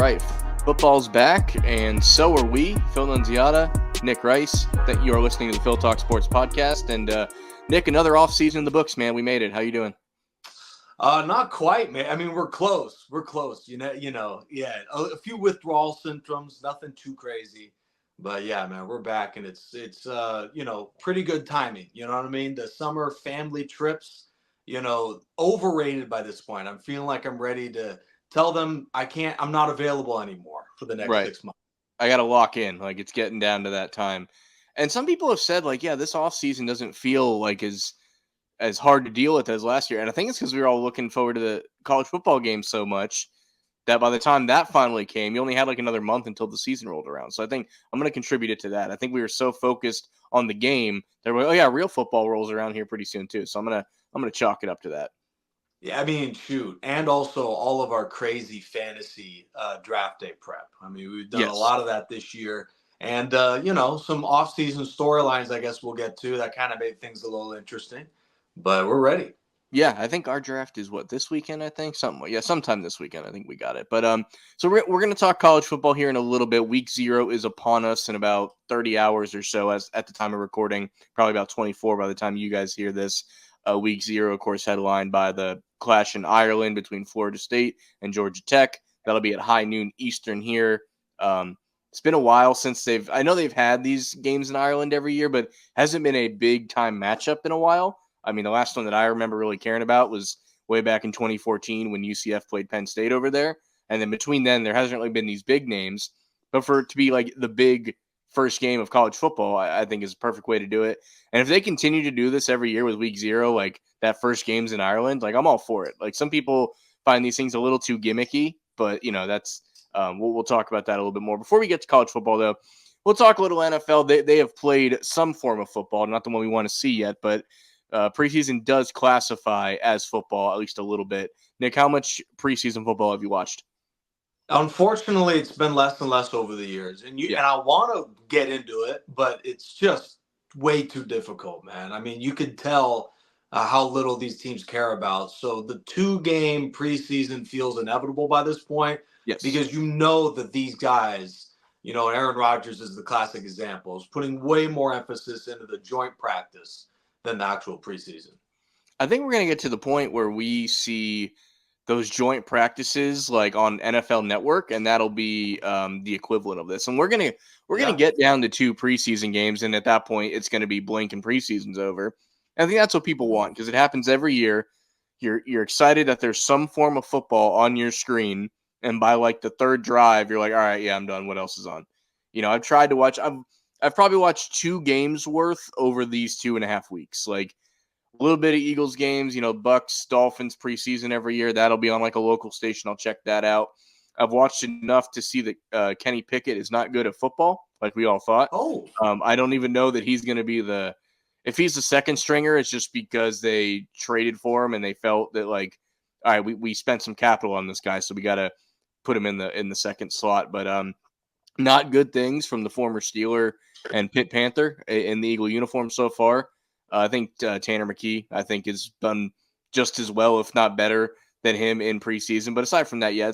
right. Football's back, and so are we. Phil Nunziata, Nick Rice. That you are listening to the Phil Talk Sports podcast. And Nick, another off season in the books, man. We made it. How you doing? Not quite, man. I mean, we're close. We're close. Yeah. A few withdrawal symptoms, nothing too crazy. But yeah, man, we're back, and it's pretty good timing. You know what I mean? The summer family trips, overrated by this point. I'm feeling like I'm ready to tell them I'm not available anymore for the next Right. 6 months. I got to lock in. Like, it's getting down to that time. And some people have said, like, yeah, this off season doesn't feel like as hard to deal with as last year. And I think it's because we were all looking forward to the college football game so much that by the time that finally came, you only had like another month until the season rolled around. So I think I'm going to contribute it to that. I think we were so focused on the game that we're, oh yeah, real football rolls around here pretty soon too. So I'm gonna chalk it up to that. Yeah, I mean, shoot. And also all of our crazy fantasy draft day prep. I mean, we've done a lot of that this year. And, some off-season storylines, I guess we'll get to. That kind of made things a little interesting. But we're ready. Yeah, I think our draft is this weekend, I think? Sometime this weekend, I think we got it. But so we're going to talk college football here in a little bit. Week 0 is upon us in about 30 hours or so as at the time of recording, probably about 24 by the time you guys hear this. Week 0, of course, headlined by the clash in Ireland between Florida State and Georgia Tech. That'll be at high noon Eastern here. It's been a while since I know they've had these games in Ireland every year, but hasn't been a big time matchup in a while. I mean, the last one that I remember really caring about was way back in 2014 when UCF played Penn State over there. And then between then, there hasn't really been these big names. But for it to be like the big first game of college football, I think is a perfect way to do it. And if they continue to do this every year with week 0, like that first game's in Ireland, like I'm all for it. Like some people find these things a little too gimmicky, but that's we'll talk about that a little bit more. Before we get to college football, though, we'll talk a little NFL. They have played some form of football, not the one we want to see yet, but preseason does classify as football, at least a little bit. Nick, how much preseason football have you watched? Unfortunately, it's been less and less over the years. And I want to get into it, but it's just way too difficult, man. I mean, you could tell how little these teams care about. So the 2-game preseason feels inevitable by this point. Yes. Because you know that these guys, Aaron Rodgers is the classic example, is putting way more emphasis into the joint practice than the actual preseason. I think we're going to get to the point where we see those joint practices like on NFL Network, and that'll be the equivalent of this. And we're gonna get down to 2 preseason games, and at that point, it's going to be blink and preseason's over. And I think that's what people want because it happens every year. You're excited that there's some form of football on your screen, and by like the 3rd drive, you're like, all right, yeah, I'm done. What else is on? I've tried to watch. I've probably watched 2 games worth over these 2.5 weeks. Like a little bit of Eagles games, Bucks, Dolphins preseason every year. That'll be on like a local station. I'll check that out. I've watched enough to see that Kenny Pickett is not good at football, like we all thought. I don't even know that he's going to be if he's the second stringer, it's just because they traded for him and they felt that like, all right, we spent some capital on this guy, so we got to put him in the second slot. But not good things from the former Steeler and Pitt Panther in the Eagle uniform so far. I think Tanner McKee, has done just as well, if not better, than him in preseason. But aside from that, yeah,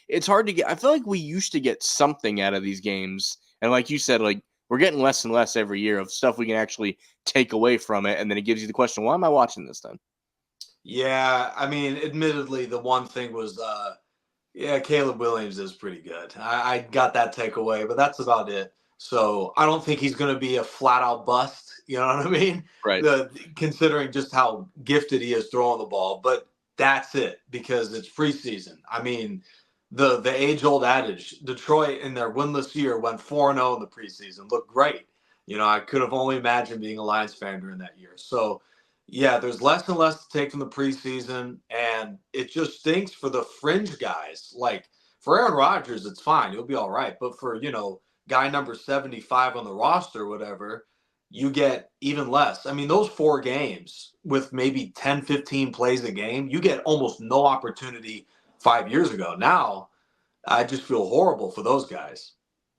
it's hard to get. I feel like we used to get something out of these games. And like you said, like we're getting less and less every year of stuff we can actually take away from it. And then it gives you the question, why am I watching this then? Yeah, I mean, admittedly, the one thing was, Caleb Williams is pretty good. I got that takeaway, but that's about it. So I don't think he's going to be a flat-out bust. You know what I mean? Right. Considering just how gifted he is throwing the ball. But that's it because it's preseason. I mean, the age-old adage, Detroit in their winless year went 4-0 in the preseason. Looked great. I could have only imagined being a Lions fan during that year. So, yeah, there's less and less to take from the preseason, and it just stinks for the fringe guys. Like, for Aaron Rodgers, it's fine. He'll be all right. But for, guy number 75 on the roster, whatever, you get even less. I mean, those 4 games with maybe 10, 15 plays a game, you get almost no opportunity 5 years ago. Now, I just feel horrible for those guys.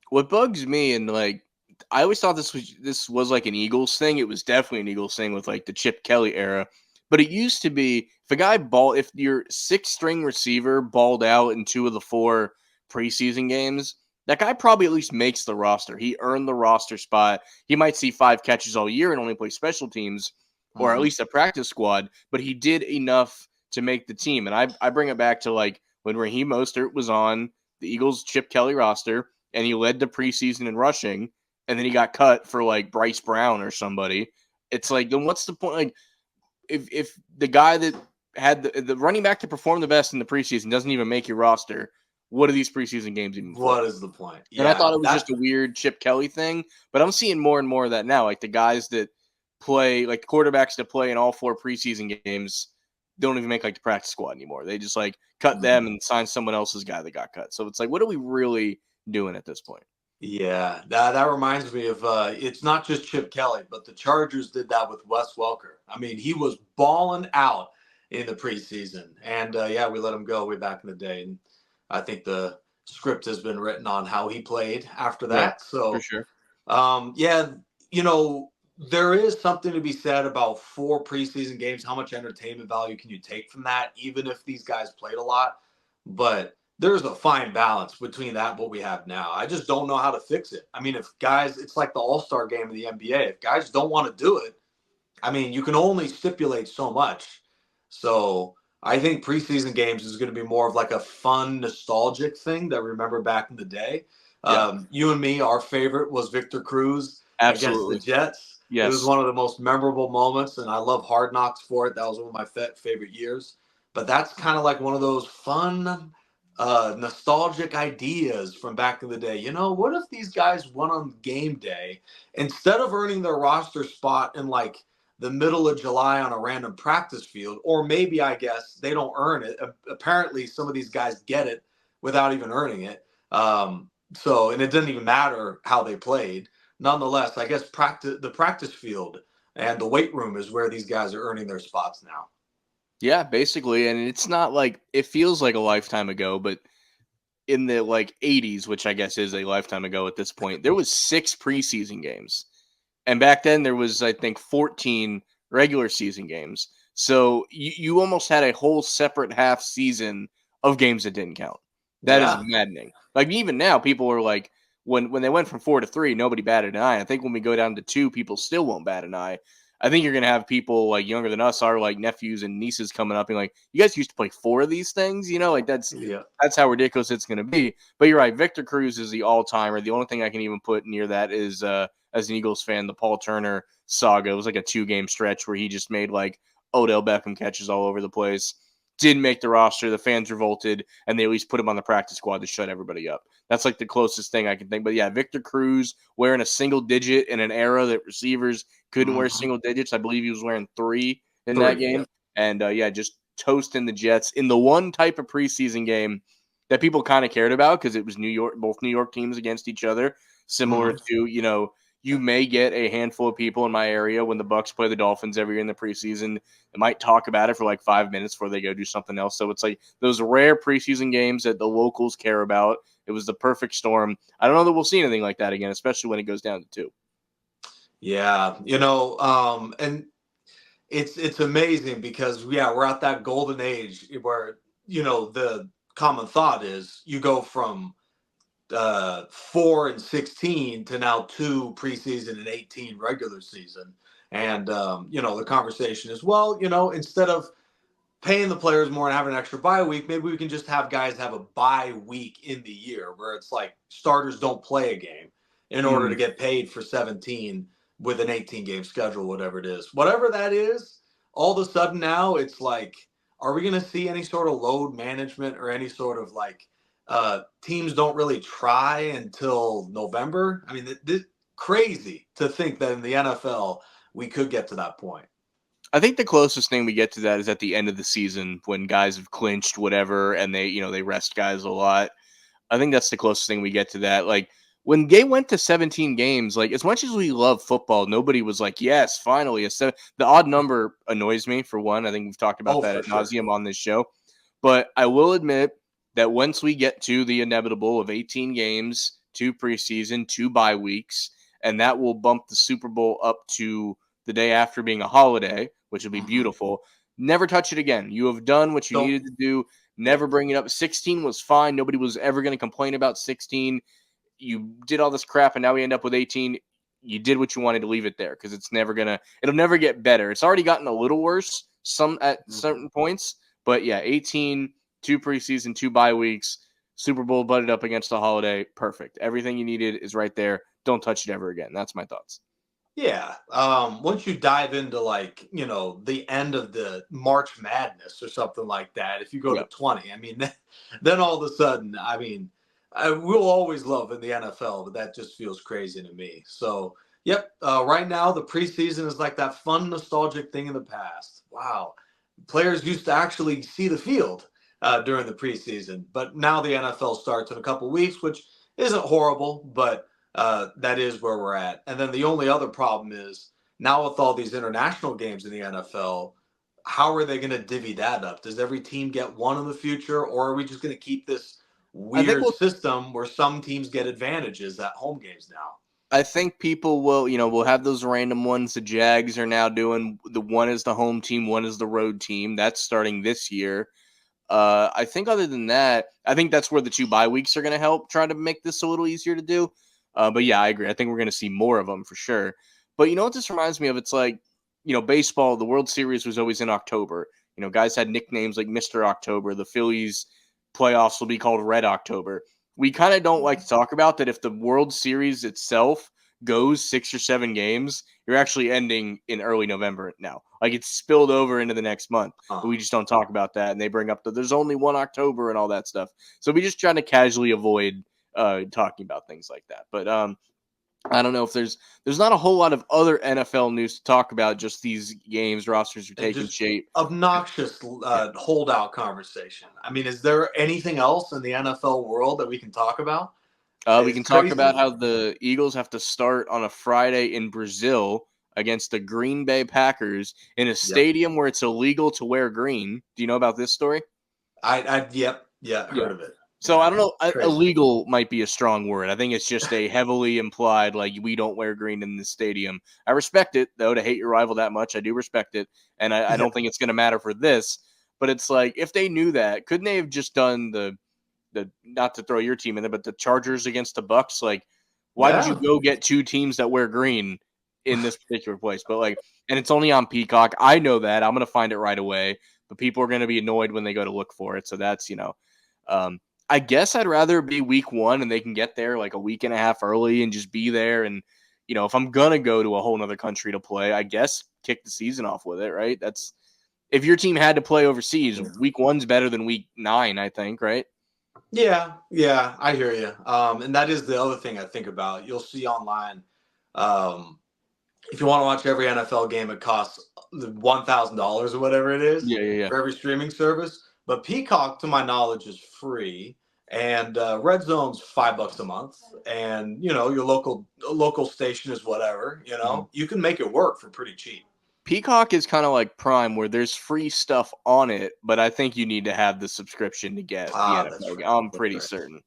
What bugs me, and like, I always thought this was like an Eagles thing. It was definitely an Eagles thing with like the Chip Kelly era. But it used to be if your 6th string receiver balled out in 2 of the 4 preseason games, that guy probably at least makes the roster. He earned the roster spot. He might see 5 catches all year and only play special teams or at least a practice squad, but he did enough to make the team. And I bring it back to like when Raheem Mostert was on the Eagles Chip Kelly roster and he led the preseason in rushing, and then he got cut for like Bryce Brown or somebody. It's like, then what's the point? Like, if the guy that had the running back to perform the best in the preseason doesn't even make your roster, what are these preseason games even for? What is the point? Yeah, and I thought it was just a weird Chip Kelly thing, but I'm seeing more and more of that now. Like the guys that play, like the quarterbacks that play in all 4 preseason games, don't even make like the practice squad anymore. They just like cut them and sign someone else's guy that got cut. So it's like, what are we really doing at this point? Yeah, that reminds me of it's not just Chip Kelly, but the Chargers did that with Wes Welker. I mean, he was balling out in the preseason, and yeah, we let him go way back in the day. And I think the script has been written on how he played after that. Yeah, so, for sure. Yeah, there is something to be said about 4 preseason games. How much entertainment value can you take from that, even if these guys played a lot? But there's a fine balance between that and what we have now. I just don't know how to fix it. I mean, if guys, it's like the All-Star game in the NBA. If guys don't want to do it, I mean, you can only stipulate so much. So I think preseason games is going to be more of like a fun, nostalgic thing that we remember back in the day. Yeah. You and me, our favorite was Victor Cruz against the Absolutely. Jets. It was Yes. one of the most memorable moments, and I love Hard Knocks for it. That was one of my favorite years. But that's kind of like one of those fun, nostalgic ideas from back in the day. What if these guys went on game day instead of earning their roster spot in like the middle of July on a random practice field, or maybe I guess they don't earn it. Apparently, some of these guys get it without even earning it. And it didn't even matter how they played. Nonetheless, I guess the practice field and the weight room is where these guys are earning their spots now. Yeah, basically. And it's not like, it feels like a lifetime ago, but in the like 80s, which I guess is a lifetime ago at this point, there was 6 preseason games. And back then there was, I think, 14 regular season games. So you almost had a whole separate half season of games that didn't count. That is maddening. Like even now, people are like, when they went from 4 to 3, nobody batted an eye. I think when we go down to 2, people still won't bat an eye. I think you're gonna have people like younger than us, our like nephews and nieces coming up and like, you guys used to play 4 of these things, like that's how ridiculous it's gonna be. But you're right, Victor Cruz is the all timer. The only thing I can even put near that is as an Eagles fan, the Paul Turner saga. It was like a 2-game stretch where he just made like Odell Beckham catches all over the place. Didn't make the roster. The fans revolted, and they at least put him on the practice squad to shut everybody up. That's like the closest thing I can think. But yeah, Victor Cruz wearing a single digit in an era that receivers couldn't wear single digits. I believe he was wearing 3 in that game. Yeah. And yeah, just toasting the Jets in the one type of preseason game that people kind of cared about because it was both New York teams against each other, similar to, you may get a handful of people in my area when the Bucks play the Dolphins every year in the preseason. They might talk about it for like 5 minutes before they go do something else. So it's like those rare preseason games that the locals care about. It was the perfect storm. I don't know that we'll see anything like that again, especially when it goes down to 2. Yeah, and it's amazing because we're at that golden age where the common thought is you go from 4 and 16 to now 2 preseason and 18 regular season. And, the conversation is, well, instead of paying the players more and having an extra bye week, maybe we can just have guys have a bye week in the year where it's like starters don't play a game in order to get paid for 17 with an 18-game schedule, whatever it is. Whatever that is, all of a sudden now it's like, are we going to see any sort of load management or any sort of like teams don't really try until November? I mean, this crazy to think that in the NFL we could get to that point. I think the closest thing we get to that is at the end of the season when guys have clinched whatever and they rest guys a lot. I think that's the closest thing we get to that. Like when they went to 17 games, like as much as we love football, nobody was like, yes, finally. The odd number annoys me for one. I think we've talked about that ad nauseum on this show. But I will admit that once we get to the inevitable of 18 games, 2 preseason, 2 bye weeks, and that will bump the Super Bowl up to the day after being a holiday, which will be beautiful. Never touch it again. You have done what you needed to do. Never bring it up. 16 was fine. Nobody was ever going to complain about 16. You did all this crap, and now we end up with 18. You did what you wanted to leave it there because it'll never get better. It's already gotten a little worse at certain points, but yeah, 18, 2 preseason, 2 bye weeks, Super Bowl butted up against the holiday. Perfect. Everything you needed is right there. Don't touch it ever again. That's my thoughts. Yeah. Once you dive into the end of the March Madness or something like that, if you go to 20, I mean, then all of a sudden, I mean, we'll always love in the NFL, but that just feels crazy to me. So, yep. Right now, the preseason is like that fun, nostalgic thing in the past. Wow. Players used to actually see the field during the preseason, but now the NFL starts in a couple weeks, which isn't horrible, but that is where we're at. And then the only other problem is now with all these international games in the NFL, how are they going to divvy that up? Does every team get one in the future, or are we just going to keep this weird system where some teams get advantages at home games now? I think people will have those random ones. The Jags are now doing the one is the home team, one is the road team. That's starting this year. I think other than that, I think that's where the 2 bye weeks are going to help try to make this a little easier to do. But yeah, I agree. I think we're going to see more of them for sure. But you know what this reminds me of? It's like, baseball, the World Series was always in October. Guys had nicknames like Mr. October. The Phillies playoffs will be called Red October. We kind of don't like to talk about that if the World Series itself goes 6 or 7 games, you're actually ending in early November now. Like it's spilled over into the next month. But we just don't talk about that. And they bring up that there's only one October and all that stuff. So we just try to casually avoid talking about things like that. But I don't know if there's not a whole lot of other NFL news to talk about. Just these games, rosters are taking shape. Obnoxious holdout conversation. I mean, is there anything else in the NFL world that we can talk about? We can talk about how the Eagles have to start on a Friday in Brazil against the Green Bay Packers in a stadium where it's illegal to wear green. Do you know about this story? Heard of it. So I don't know. Illegal might be a strong word. I think it's just a heavily implied, like, we don't wear green in the stadium. I respect it, though, to hate your rival that much. I do respect it. And I don't think it's going to matter for this. But it's like, if they knew that, couldn't they have just done the not to throw your team in there, but the Chargers against the Bucks? Like, why did you go get 2 teams that wear green in this particular place? But and it's only on Peacock. I know that. I'm going to find it right away. But people are going to be annoyed when they go to look for it. So that's, I guess I'd rather be week 1 and they can get there like a week and a half early and just be there. And, if I'm going to go to a whole nother country to play, I guess kick the season off with it, right? That's if your team had to play overseas, week 1's better than week 9, I think, right? Yeah, I hear you. And that is the other thing I think about. You'll see online, if you want to watch every NFL game, it costs $1,000 or whatever it is for every streaming service. But Peacock, to my knowledge, is free, and Red Zone's $5 a month, and your local station is whatever. You can make it work for pretty cheap. Peacock is kind of like Prime, where there's free stuff on it, but I think you need to have the subscription to get the NFL. Right. I'm pretty certain.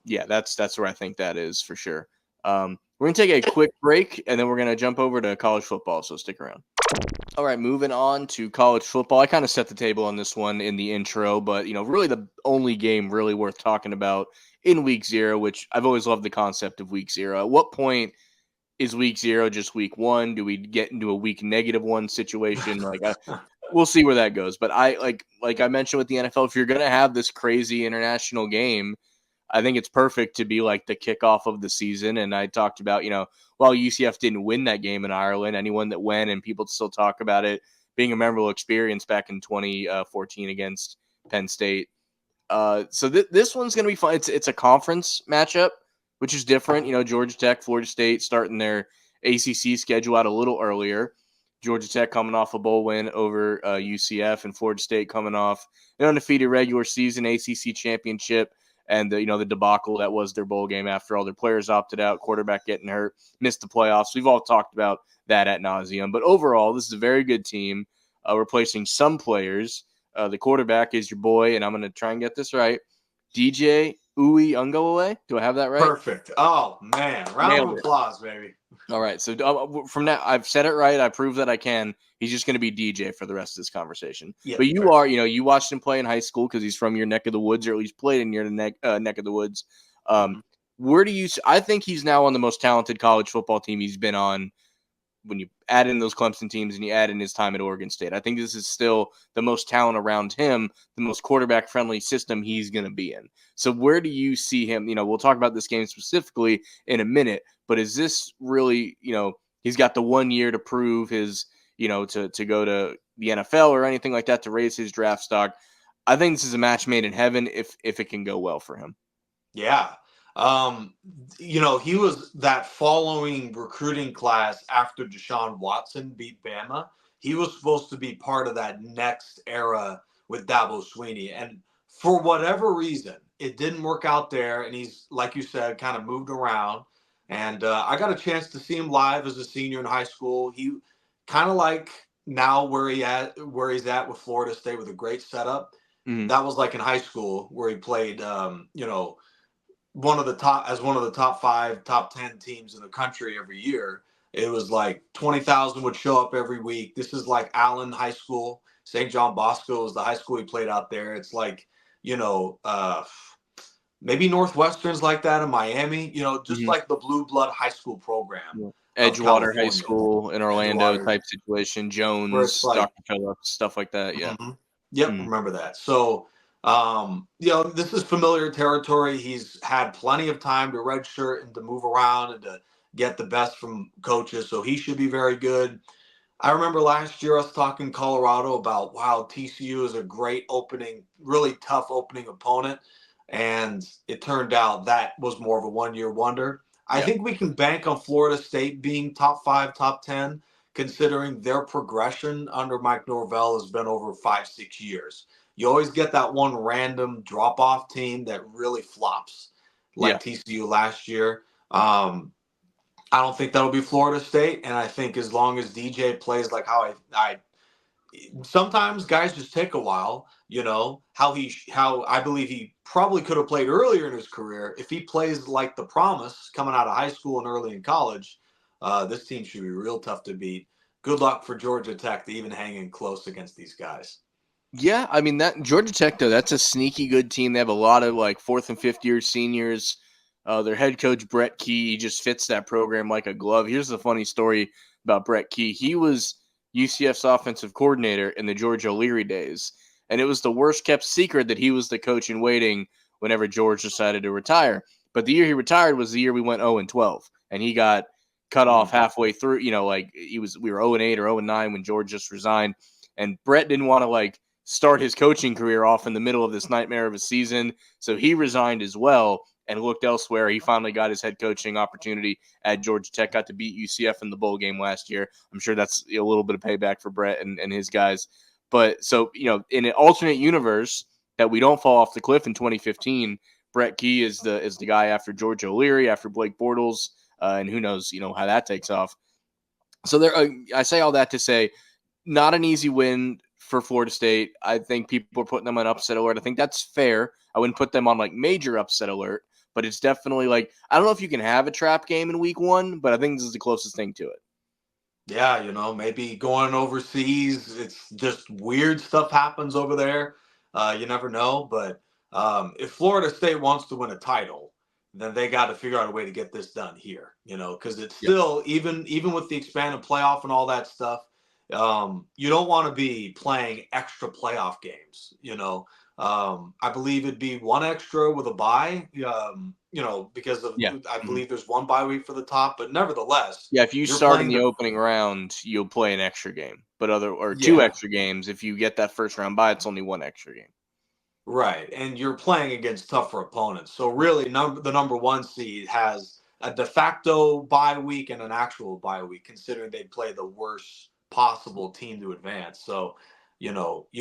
Yeah, that's where I think that is for sure. We're going to take a quick break, and then we're going to jump over to college football, so stick around. All right, moving on to college football. I kind of set the table on this one in the intro, but, really the only game really worth talking about in week 0, which I've always loved the concept of week 0. At what point is week 0 just week 1? Do we get into a week -1 situation? We'll see where that goes. But I like I mentioned with the NFL, if you're going to have this crazy international game, I think it's perfect to be like the kickoff of the season. And I talked about, while UCF didn't win that game in Ireland, anyone that went and people still talk about it being a memorable experience back in 2014 against Penn State. So this one's going to be fun. It's a conference matchup, which is different. Georgia Tech, Florida State starting their ACC schedule out a little earlier. Georgia Tech coming off a bowl win over UCF, and Florida State coming off an undefeated regular season ACC championship. And the debacle that was their bowl game after all their players opted out, quarterback getting hurt, missed the playoffs. We've all talked about that ad nauseum. But overall, this is a very good team, replacing some players. The quarterback is your boy, and I'm going to try and get this right, DJ Uiagalelei. Do I have that right? Perfect. Oh man, round Nailed of it. applause, baby. All right. So from now, I've said it right. I prove that I can. He's just going to be DJ for the rest of this conversation. Yep, But you fair. are, you watched him play in high school because he's from your neck of the woods, or at least played in your neck of the woods. Mhm. Where do you? I think he's now on the most talented college football team he's been on. When you add in those Clemson teams and you add in his time at Oregon State, I think this is still the most talent around him, the most quarterback friendly system he's going to be in. So where do you see him? We'll talk about this game specifically in a minute, but is this really, he's got the 1 year to prove his, to go to the NFL or anything like that to raise his draft stock? I think this is a match made in heaven if it can go well for him. Yeah. Um, he was that following recruiting class after Deshaun Watson beat Bama. He was supposed to be part of that next era with Dabo Sweeney. And for whatever reason, it didn't work out there. And he's, like you said, kind of moved around. And I got a chance to see him live as a senior in high school. He kind of like now where he's at with Florida State with a great setup. Mm-hmm. That was like in high school where he played, one of the top 5, top 10 teams in the country every year. It was like 20,000 would show up every week. This is like Allen High School. St. John Bosco is the high school he played out there. It's like, you know, uh, maybe Northwestern's like that in Miami, just Mm-hmm. like the blue blood high school program Yeah. of Edgewater High California, School in Orlando Edgewater, type situation, where it's Jones, like, Dr. Phillips, stuff like that. Yeah. mhm. Yep, Mm-hmm. remember that. So, this is familiar territory. He's had plenty of time to redshirt and to move around and to get the best from coaches. So he should be very good. I remember last year us talking Colorado about, wow, TCU is a great opening, really tough opening opponent. And it turned out that was more of a 1 year wonder. I Yeah. think we can bank on Florida State being top 5, top 10, considering their progression under Mike Norvell has been over 5, 6 years. You always get that one random drop off team that really flops, Yeah. like TCU last year. I don't think that'll be Florida State, and I think as long as DJ plays like how I sometimes guys just take a while. How I believe he probably could have played earlier in his career. If he plays like the promise coming out of high school and early in college, this team should be real tough to beat. Good luck for Georgia Tech to even hang in close against these guys. Yeah, I mean that Georgia Tech though, that's a sneaky good team. They have a lot of like 4th and 5th year seniors. Their head coach Brett Key, he just fits that program like a glove. Here's the funny story about Brett Key. He was UCF's offensive coordinator in the George O'Leary days, and it was the worst kept secret that he was the coach in waiting whenever George decided to retire. But the year he retired was the year we went 0-12, and he got cut off halfway through. We were 0-8 or 0-9 when George just resigned, and Brett didn't want to start his coaching career off in the middle of this nightmare of a season. So he resigned as well and looked elsewhere. He finally got his head coaching opportunity at Georgia Tech, got to beat UCF in the bowl game last year. I'm sure that's a little bit of payback for Brett and his guys. But so, in an alternate universe that we don't fall off the cliff in 2015, Brett Key is the guy after George O'Leary, after Blake Bortles, and who knows, how that takes off. So I say all that to say, not an easy win for Florida State. I think people are putting them on upset alert. I think that's fair. I wouldn't put them on major upset alert, but it's definitely I don't know if you can have a trap game in week 1, but I think this is the closest thing to it. Yeah, maybe going overseas, it's just weird stuff happens over there. You never know. But if Florida State wants to win a title, then they got to figure out a way to get this done here, because it's Yep. still, even with the expanded playoff and all that stuff, you don't want to be playing extra playoff games. I believe it'd be one extra with a bye, because Yeah. I believe there's one bye week for the top, but nevertheless, Yeah, if you you're start in playing the the opening round, you'll play an extra game. But two yeah, extra games. If you get that first round bye, it's only one extra game. right, and you're playing against tougher opponents. So really, the number 1 seed has a de facto bye week and an actual bye week, considering they play the worst possible team to advance. So, you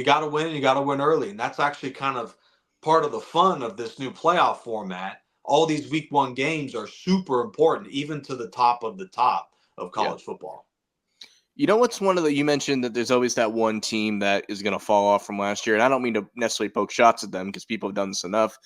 got to win. You got to win early, and that's actually kind of part of the fun of this new playoff format. All these week 1 games are super important, even to the top of Yeah. college football. You know what's you mentioned that there's always that one team that is going to fall off from last year, and I don't mean to necessarily poke shots at them because people have done this enough.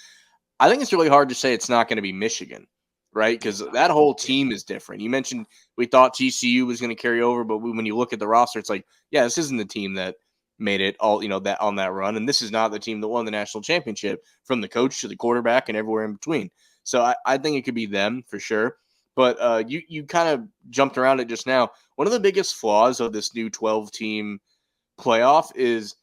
I think it's really hard to say it's not going to be Michigan, right? Yeah. Because that whole team is different. You mentioned we thought TCU was going to carry over, but when you look at the roster, it's like, yeah, this isn't the team that made it all, that on that run, and this is not the team that won the national championship, from the coach to the quarterback and everywhere in between. So I think it could be them for sure. But you kind of jumped around it just now. One of the biggest flaws of this new 12-team playoff is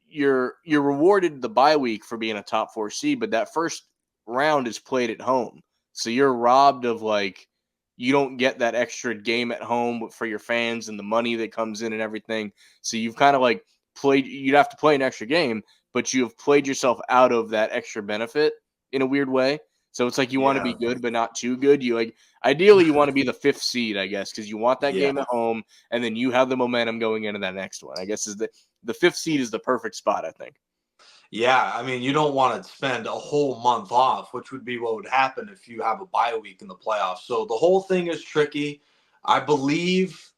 you're rewarded the bye week for being a top 4 seed, but that first round is played at home. So you're robbed of, like, you don't get that extra game at home for your fans and the money that comes in and everything. So you've kind of like you'd have to play an extra game, but you have played yourself out of that extra benefit in a weird way. So it's like you want to be Yeah. good, but not too good. You like ideally you want to be the 5th seed, I guess, because you want that Yeah. game at home, and then you have the momentum going into that next one. I guess is the 5th seed is the perfect spot, I think. Yeah, I mean, you don't want to spend a whole month off, which would be what would happen if you have a bye week in the playoffs. So the whole thing is tricky. I believe,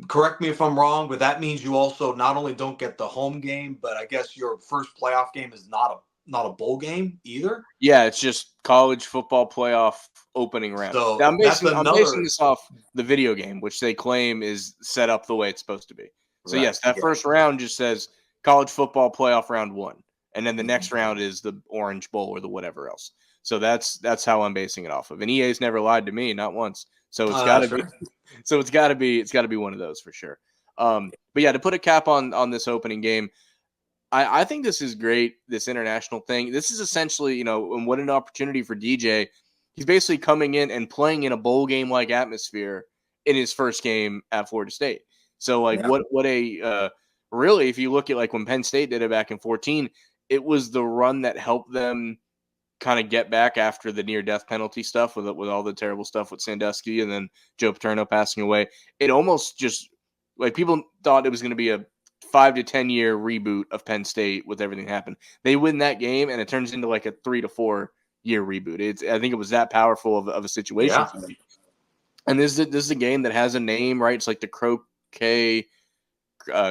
correct me if I'm wrong, but that means you also not only don't get the home game, but I guess your first playoff game is not a bowl game either. Yeah, it's just college football playoff opening round. Now So that's I'm basing another this off the video game, which they claim is set up the way it's supposed to be. So right. yes, that Yeah. first round just says college football playoff round 1, and then the Mhm. next round is the Orange Bowl or the whatever else. So that's how I'm basing it off of. And EA's never lied to me, not once. So it's Oh, got to that's be right. it's got to be one of those for sure. But yeah, to put a cap on this opening game, I think this is great, this international thing. This is essentially, and what an opportunity for DJ. He's basically coming in and playing in a bowl game like atmosphere in his first game at Florida State. So, like, Yeah. what a really, if you look at like when Penn State did it back in 14, it was the run that helped them kind of get back after the near death penalty stuff with all the terrible stuff with Sandusky and then Joe Paterno passing away. It almost just, like, people thought it was going to be a 5 to 10 year reboot of Penn State with everything happened. They win that game and it turns into like a 3 to 4 year reboot. I think it was that powerful of a situation Yeah. for them. And this is a game that has a name, right? It's like the Croquet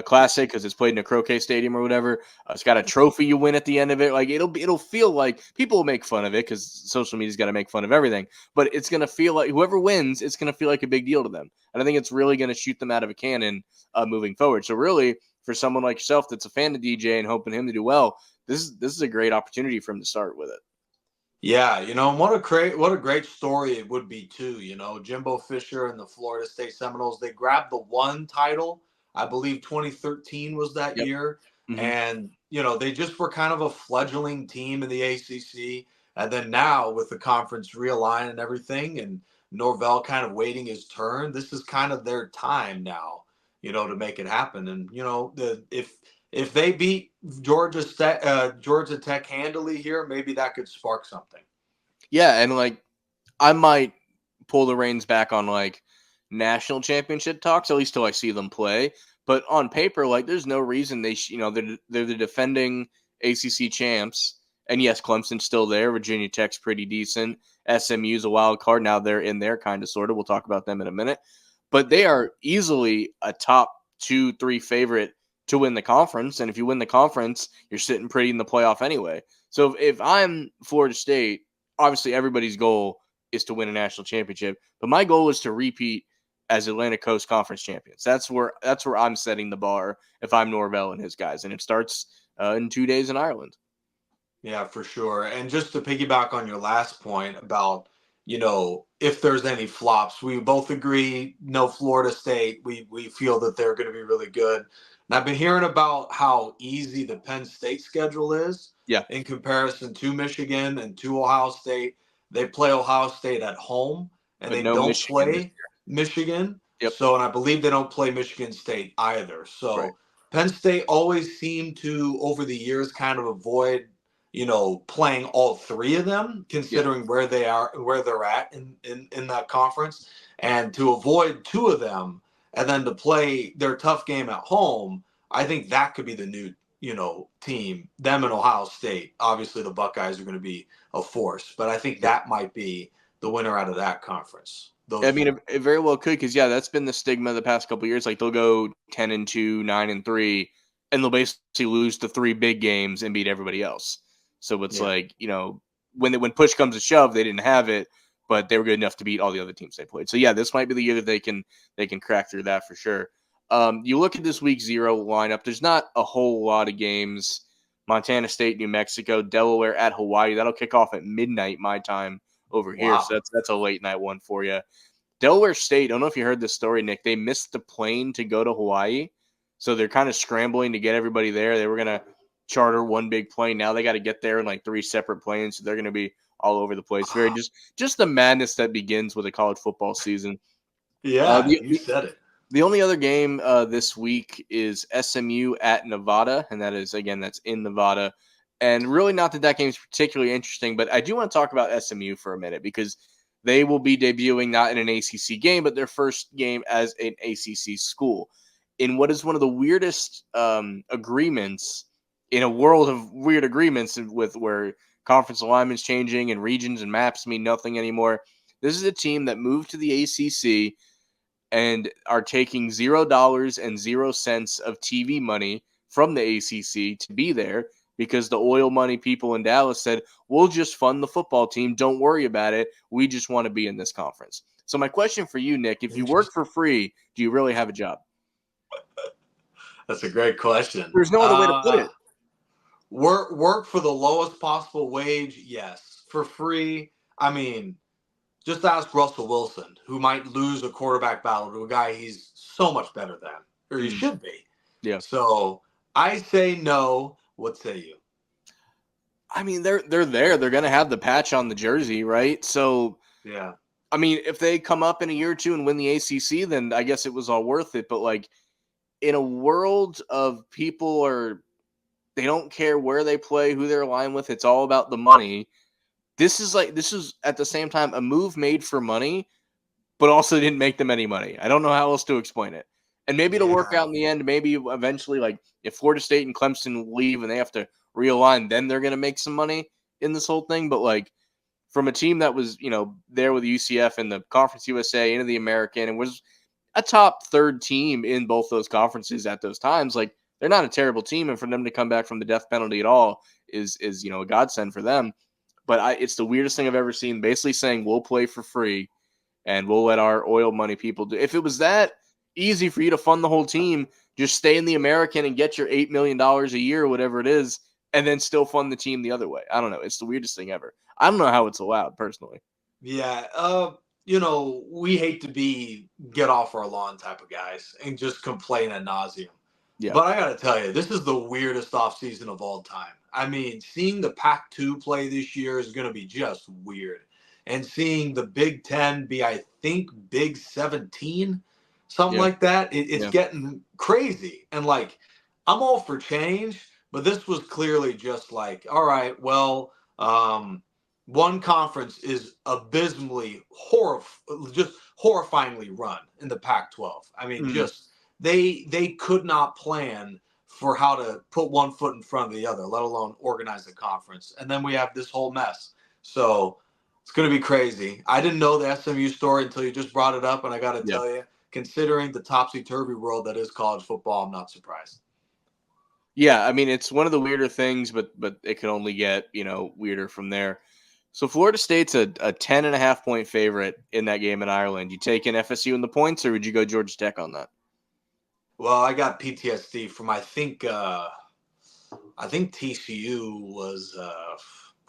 Classic because it's played in a croquet stadium or whatever. It's got a trophy you win at the end of it. Like it'll feel like people will make fun of it because social media's got to make fun of everything. But it's gonna feel like whoever wins, it's gonna feel like a big deal to them. And I think it's really gonna shoot them out of a cannon moving forward. So really, for someone like yourself that's a fan of DJ and hoping him to do well, this is a great opportunity for him to start with it. Yeah, what a great story it would be too. Jimbo Fisher and the Florida State Seminoles, they grabbed the one title, I believe 2013 was that Yep. year, Mm-hmm. and they just were kind of a fledgling team in the ACC, and then now with the conference realigned and everything, and Norvell kind of waiting his turn, this is kind of their time now, to make it happen. And if they beat Georgia Tech handily here, maybe that could spark something. Yeah, and like I might pull the reins back on like national championship talks, at least till I see them play. But on paper, like there's no reason they're the defending ACC champs, and yes, Clemson's still there. Virginia Tech's pretty decent. SMU's a wild card now. They're in there, kind of, sort of. We'll talk about them in a minute, but they are easily a top 2, 3 favorite to win the conference. And if you win the conference, you're sitting pretty in the playoff anyway. So if I'm Florida State, obviously everybody's goal is to win a national championship, but my goal is to repeat as Atlantic Coast Conference champions. That's where I'm setting the bar if I'm Norvell and his guys, and it starts in 2 days in Ireland. Yeah, for sure. And just to piggyback on your last point about, if there's any flops, we both agree no Florida State. We feel that they're going to be really good. And I've been hearing about how easy the Penn State schedule is Yeah, in comparison to Michigan and to Ohio State. They play Ohio State at home and but they no don't Michigan this play Michigan. year. Yep. So, and I believe they don't play Michigan State either. Right. So, Penn State always seemed to, over the years, kind of avoid playing all three of them, Yeah. considering where they're at in that conference, and to avoid two of them, and then to play their tough game at home, I think that could be the new, team. Them and Ohio State. Obviously, the Buckeyes are going to be a force, but I think Yep. that might be the winner out of that conference. I Those mean, it very well could, because yeah, that's been the stigma the past couple of years. Like they'll go 10-2, 9-3, and they'll basically lose the 3 big games and beat everybody else. So it's Yeah. like when push comes to shove, they didn't have it, but they were good enough to beat all the other teams they played. So yeah, this might be the year that they can crack through that for sure. You look at this week 0 lineup. There's not a whole lot of games. Montana State, New Mexico, Delaware at Hawaii. That'll kick off at midnight my time over here. Wow. So that's a late night one for you. Delaware State, I don't know if you heard this story, Nick. They missed the plane to go to Hawaii. So they're kind of scrambling to get everybody there. They were going to charter one big plane. Now they got to get there in like 3 separate planes. So they're going to be all over the place. Very just the madness that begins with a college football season. Yeah, you said it. The only other game this week is SMU at Nevada, and that's in Nevada. And really not that game is particularly interesting, but I do want to talk about SMU for a minute because they will be debuting not in an ACC game, but their first game as an ACC school in what is one of the weirdest agreements in a world of weird agreements with where conference alignment's changing and regions and maps mean nothing anymore. This is a team that moved to the ACC and are taking $0 and 0 cents of TV money from the ACC to be there because the oil money people in Dallas said, we'll just fund the football team. Don't worry about it. We just want to be in this conference. So my question for you, Nick, if you work for free, do you really have a job? That's a great question. There's no other way to put it. Work for the lowest possible wage, yes. For free, I mean, just ask Russell Wilson, who might lose a quarterback battle to a guy he's so much better than, or he should be. Yeah. So I say no. What say you? I mean, they're there. They're going to have the patch on the jersey, right? So, yeah. I mean, if they come up in a year or two and win the ACC, then I guess it was all worth it. But like in a world of they don't care where they play, who they're aligned with. It's all about the money. This is at the same time a move made for money, but also didn't make them any money. I don't know how else to explain it. And maybe it'll work out in the end. Maybe eventually, like if Florida State and Clemson leave and they have to realign, then they're going to make some money in this whole thing. But like from a team that was, there with UCF and the Conference USA into the American and was a top third team in both those conferences at those times, like they're not a terrible team. And for them to come back from the death penalty at all is a godsend for them. But it's the weirdest thing I've ever seen. Basically saying we'll play for free and we'll let our oil money people do. If it was that easy for you to fund the whole team, just stay in the American and get your $8 million a year, whatever it is, and then still fund the team the other way. I don't know. It's the weirdest thing ever. I don't know how it's allowed personally. Yeah. We hate to be get off our lawn type of guys and just complain ad nauseum. Yeah. But I got to tell you, this is the weirdest offseason of all time. I mean, seeing the Pac-2 play this year is going to be just weird. And seeing the Big Ten be, I think, Big 17, something like that, it's getting crazy. And, like, I'm all for change, but this was clearly just like, all right, well, one conference is abysmally, just horrifyingly run in the Pac-12. I mean, just they could not plan for how to put one foot in front of the other, let alone organize the conference. And then we have this whole mess. So it's going to be crazy. I didn't know the SMU story until you just brought it up, and I got to tell you, considering the topsy-turvy world that is college football, I'm not surprised. Yeah, I mean, it's one of the weirder things, but it can only get, weirder from there. So Florida State's a 10.5-point favorite in that game in Ireland. You taking FSU in the points, or would you go Georgia Tech on that? Well, I got PTSD from I think TCU was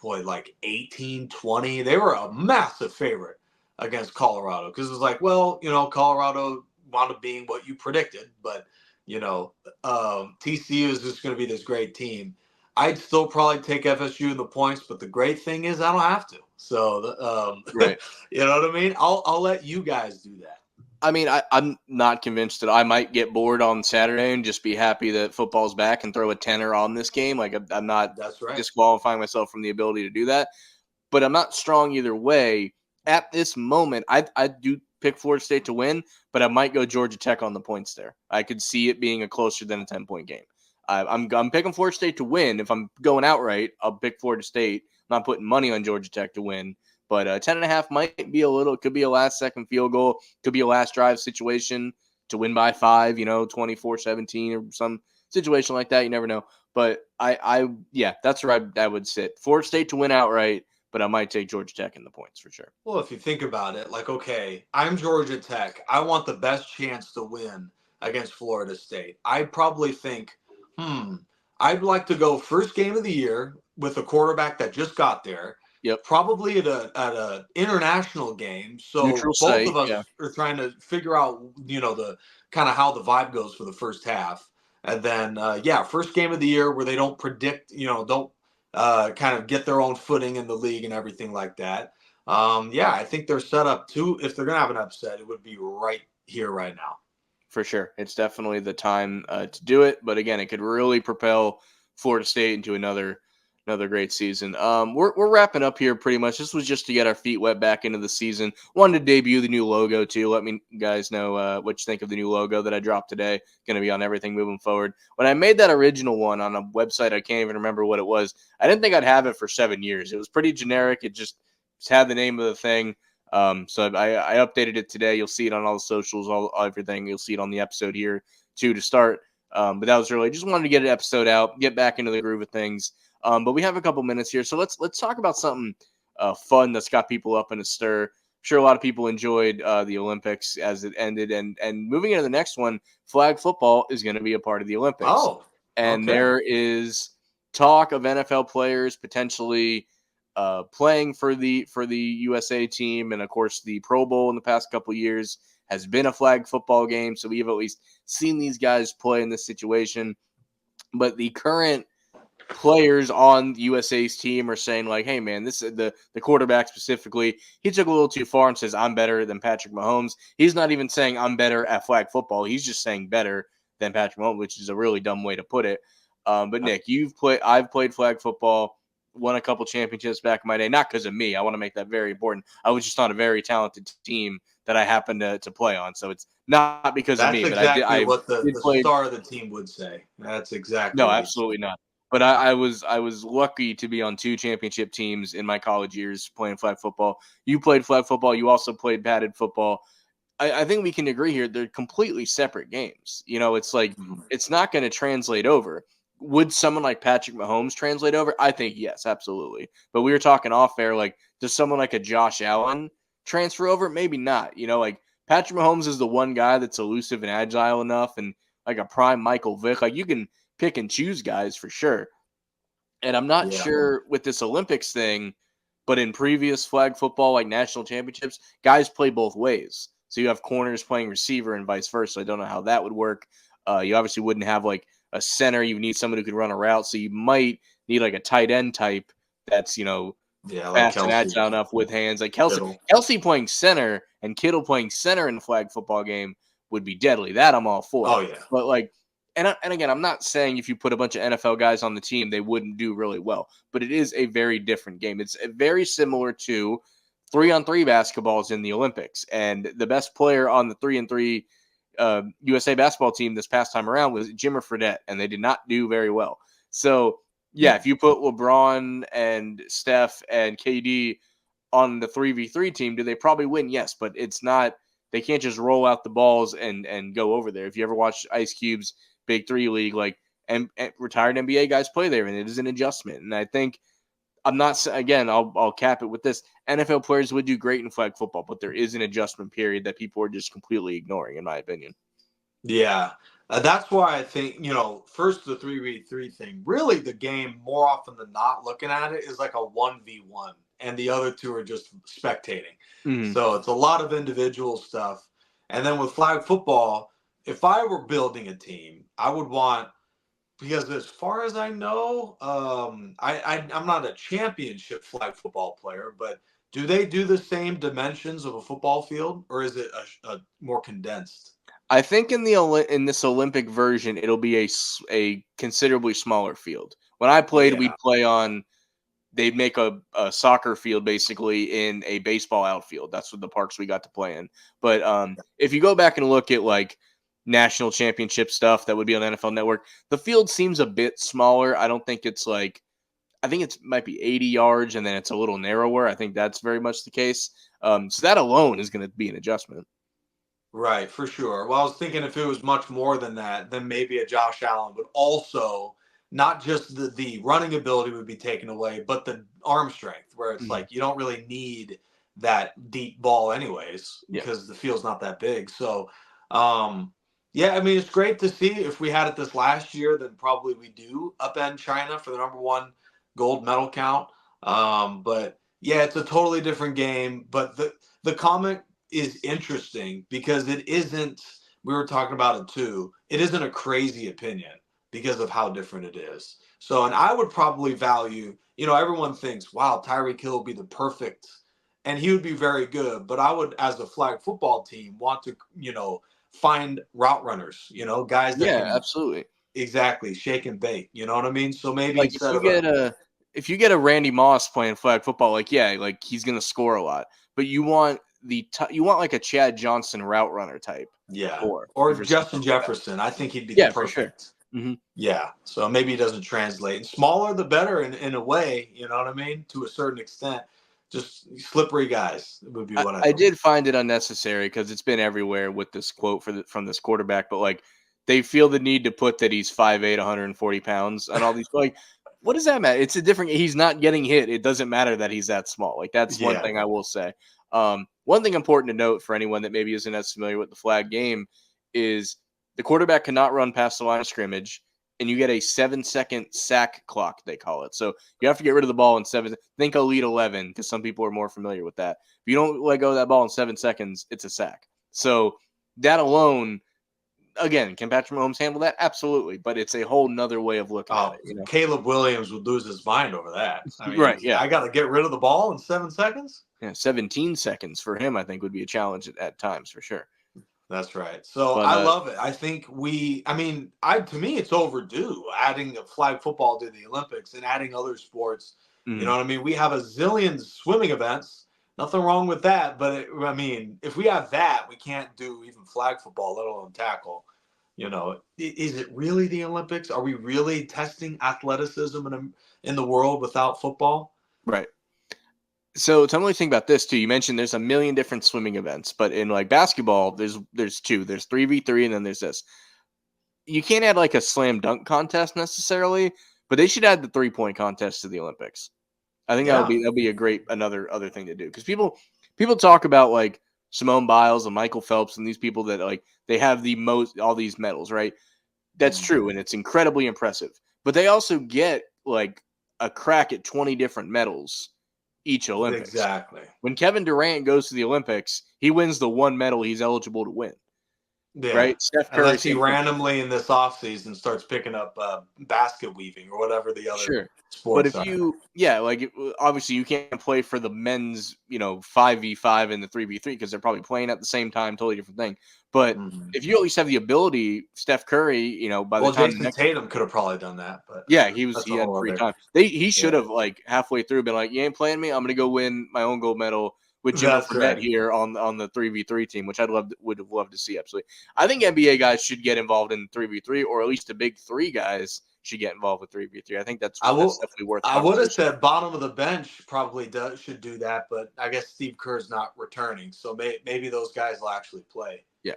like 18-20. They were a massive favorite against Colorado because it was like, well, Colorado wound up being what you predicted, but TCU is just going to be this great team. I'd still probably take FSU in the points, but the great thing is I don't have to. So, right. You know what I mean? I'll let you guys do that. I mean, I'm not convinced that I might get bored on Saturday and just be happy that football's back and throw a tenner on this game. Like, I'm not disqualifying myself from the ability to do that. But I'm not strong either way. At this moment, I do pick Florida State to win, but I might go Georgia Tech on the points there. I could see it being a closer than a 10-point game. I'm picking Florida State to win. If I'm going outright, I'll pick Florida State. I'm not putting money on Georgia Tech to win. But 10.5 might be could be a last-second field goal, could be a last drive situation to win by 5, 24-17 or some situation like that. You never know. But that's where I would sit. Florida State to win outright, but I might take Georgia Tech in the points for sure. Well, if you think about it, like, okay, I'm Georgia Tech. I want the best chance to win against Florida State. I probably think, I'd like to go first game of the year with a quarterback that just got there, Yep. probably at a international game. So Neutral both site. of us Yeah, are trying to figure out, the kind of how the vibe goes for the first half. And then, first game of the year where they don't predict, don't kind of get their own footing in the league and everything like that. I think they're set up to, if they're going to have an upset, it would be right here, right now. for sure. It's definitely the time to do it. But again, it could really propel Florida State into another great season. We're wrapping up here pretty much. This was just to get our feet wet back into the season. Wanted to debut the new logo too. Let me guys know what you think of the new logo that I dropped today. Going to be on everything moving forward. When I made that original one on a website, I can't even remember what it was. I didn't think I'd have it for 7 years. It was pretty generic. It just had the name of the thing. So I updated it today. You'll see it on all the socials, all everything. You'll see it on the episode here too to start. But that was really just wanted to get an episode out, get back into the groove of things. But we have a couple minutes here, so let's talk about something fun that's got people up in a stir. I'm sure a lot of people enjoyed the Olympics as it ended, and moving into the next one, flag football is going to be a part of the Olympics. Oh, and okay. There is talk of NFL players potentially playing for the USA team, and of course the Pro Bowl in the past couple years has been a flag football game, so we've at least seen these guys play in this situation. But the current players on USA's team are saying like, hey man, this is the quarterback specifically, he took a little too far and says I'm better than Patrick Mahomes. He's not even saying I'm better at flag football. He's just saying better than Patrick Mahomes, which is a really dumb way to put it. But Nick, I've played flag football, won a couple championships back in my day, not because of me. I want to make that very important. I was just on a very talented team that I happened to play on. So it's not because of That's me, but exactly I what the did play. star of the team would say. That's exactly No, what he'd say. absolutely not. But I was lucky to be on 2 championship teams in my college years playing flag football. You played flag football. You also played padded football. I think we can agree here. They're completely separate games. It's like it's not going to translate over. Would someone like Patrick Mahomes translate over? I think yes, absolutely. But we were talking off air. Like, does someone like a Josh Allen transfer over? Maybe not. Like Patrick Mahomes is the one guy that's elusive and agile enough, and like a prime Michael Vick. Like you can pick and choose guys for sure. And I'm not sure with this Olympics thing, but in previous flag football, like national championships, guys play both ways. So you have corners playing receiver and vice versa. I don't know how that would work. You obviously wouldn't have like a center. You need someone who could run a route. So you might need like a tight end type that's, like fast and Kelsey, agile enough with hands. Like Kelsey, Kittle. Kelsey playing center and Kittle playing center in the flag football game would be deadly. That I'm all for. Oh yeah. But like, and again, I'm not saying if you put a bunch of NFL guys on the team, they wouldn't do really well. But it is a very different game. It's very similar to 3-on-3 basketballs in the Olympics. And the best player on the 3-on-3 USA basketball team this past time around was Jimmer Fredette, and they did not do very well. So, yeah, if you put LeBron and Steph and KD on the 3v3 team, do they probably win? Yes, but it's not. They can't just roll out the balls and go over there. If you ever watched Ice Cube's Big 3 League, like and retired NBA guys play there, and it is an adjustment. And I think I'm not again. I'll cap it with this: NFL players would do great in flag football, but there is an adjustment period that people are just completely ignoring, in my opinion. Yeah. That's why I think, first the 3v3 thing, really the game more often than not looking at it is like a 1v1 and the other two are just spectating. Mm-hmm. So it's a lot of individual stuff. And then with flag football, if I were building a team, I would want, because as far as I know, I'm not a championship flag football player, but do they do the same dimensions of a football field or is it a more condensed? I think in this Olympic version, it'll be a considerably smaller field. When I played, we'd play on. They'd make a soccer field basically in a baseball outfield. That's what the parks we got to play in. But if you go back and look at like national championship stuff that would be on NFL Network, the field seems a bit smaller. I don't think it's like. I think it might be 80 yards, and then it's a little narrower. I think that's very much the case. So that alone is going to be an adjustment. Right, for sure. Well, I was thinking if it was much more than that, then maybe a Josh Allen would also not just the running ability would be taken away, but the arm strength, where it's like you don't really need that deep ball anyways Yeah. because the field's not that big. So, yeah, I mean, it's great to see. If we had it this last year, then probably we do upend China for the #1 gold medal count. But yeah, it's a totally different game. But the comment is interesting because it isn't. We were talking about it too. It isn't a crazy opinion because of how different it is. So, and I would probably value. Everyone thinks, "Wow, Tyreek Hill would be the perfect." And he would be very good, but I would, as a flag football team, want to, find route runners, guys that Yeah, can absolutely. exactly shake and bake. You know what I mean? So maybe Like instead of a if you get a Randy Moss playing flag football, like yeah, like he's gonna score a lot, but you want you want like a Chad Johnson route runner type yeah, core or over someone Justin like that. Jefferson, I think he'd be the Yeah, for sure. perfect. Hmm. Yeah, so maybe he doesn't translate. And smaller the better in a way. You know what I mean? To a certain extent, just slippery guys would be what I I believe. did find it unnecessary because it's been everywhere with this quote from this quarterback, but like they feel the need to put that he's 5'8", 140 pounds and all these like what does that matter? It's a different he's not getting hit. It doesn't matter that he's that small. Like that's one Yeah, thing I will say. One thing important to note for anyone that maybe isn't as familiar with the flag game is the quarterback cannot run past the line of scrimmage and you get a 7-second sack clock, they call it. So you have to get rid of the ball in seven. Think Elite 11 because some people are more familiar with that. If you don't let go of that ball in 7 seconds, it's a sack. So that alone, again, can Patrick Mahomes handle that? Absolutely, but it's a whole nother way of looking at oh, it. You know, Caleb Williams would lose his mind over that. I mean, right? Yeah, I got to get rid of the ball in 7 seconds. yeah. 17 seconds for him, I think, would be a challenge at times for sure. That's right. So But I love it. I think I mean, to me, it's overdue adding flag football to the Olympics and adding other sports. You know mm, what I mean? We have a zillion swimming events. Nothing wrong with that. But I mean, if we have that, we can't do even flag football, let alone tackle. Is it really the Olympics? Are we really testing athleticism in the world without football? right. So tell me what you think about this too. You mentioned there's a million different swimming events, but in like basketball, there's two. There's 3v3, and then there's this. You can't add like a slam dunk contest necessarily, but they should add the 3-point contest to the Olympics. I think Yeah. that'll be a great other thing to do because people talk about like Simone Biles and Michael Phelps and these people that like they have the most all these medals, right? That's true and it's incredibly impressive. But they also get like a crack at 20 different medals each Olympics. Exactly. When Kevin Durant goes to the Olympics, he wins the one medal he's eligible to win, Yeah. right? Steph Curry, Unless he same thing. randomly in this offseason starts picking up basket weaving or whatever the other Sure. But sports if are. yeah, like obviously you can't play for the men's, 5v5 and the 3v3 because they're probably playing at the same time, totally different thing. But Mhm. if you at least have the ability, Steph Curry, by the Well, time the Jason next, Tatum could have probably done that, but yeah, that's he a had whole free other. time. He should Yeah. have like halfway through been like, you ain't playing me. I'm gonna go win my own gold medal with Jimmer That's Fredette right. here on the 3v3 team, which would have loved to see. Absolutely, I think NBA guys should get involved in 3v3, or at least the big three guys should get involved with 3v3. I think I that's will. definitely worth I would have conversation. said bottom of the bench probably should do that, but I guess Steve Kerr's not returning, so maybe those guys will actually play. Yeah.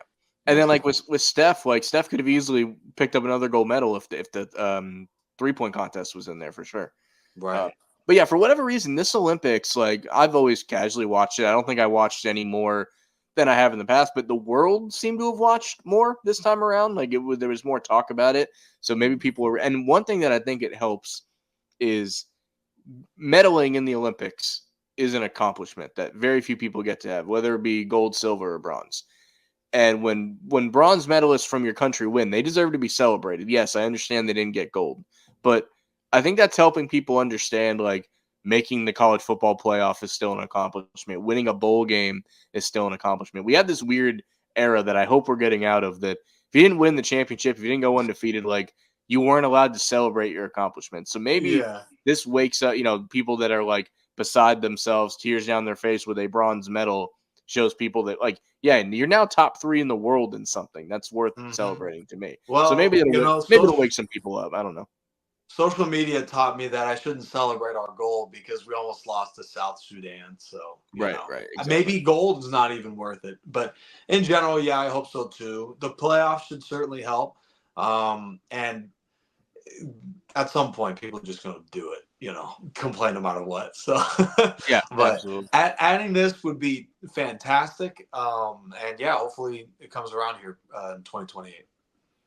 And We'll then see. like with Steph, like Steph could have easily picked up another gold medal if the 3-point contest was in there for sure. Uh, Right. but yeah, for whatever reason, this Olympics, like I've always casually watched it. I don't think I watched any more than I have in the past, but the world seemed to have watched more this time around. Like there was more talk about it, so maybe people were. And one thing that I think it helps is medaling in the Olympics is an accomplishment that very few people get to have, whether it be gold, silver, or bronze. And when bronze medalists from your country win, they deserve to be celebrated. Yes, I understand they didn't get gold, but I think that's helping people understand like making the college football playoff is still an accomplishment. Winning a bowl game is still an accomplishment. We had this weird era that I hope we're getting out of that if you didn't win the championship, if you didn't go undefeated, like you weren't allowed to celebrate your accomplishments. So maybe Yeah. this wakes up, people that are like beside themselves, tears down their face with a bronze medal shows people that like yeah, you're now top 3 in the world in something that's worth Hmm. celebrating to me. So Well, maybe it'll wake some people up. I don't know. social media taught me that I shouldn't celebrate our goal because we almost lost to South Sudan. So, Right, right, exactly. maybe gold is not even worth it. But in general, yeah, I hope so too. The playoffs should certainly help. And at some point, people are just going to do it, complain no matter what. So, Yeah, but absolutely. adding this would be fantastic. And yeah, hopefully it comes around here in 2028.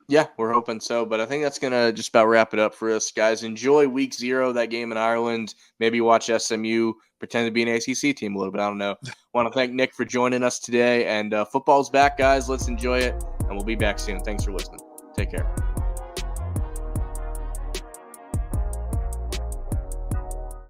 Yeah, we're hoping so. But I think that's going to just about wrap it up for us, guys. Enjoy week 0, that game in Ireland. Maybe watch SMU pretend to be an ACC team a little bit. I don't know. Want to thank Nick for joining us today. And football's back, guys. Let's enjoy it. And we'll be back soon. Thanks for listening. Take care.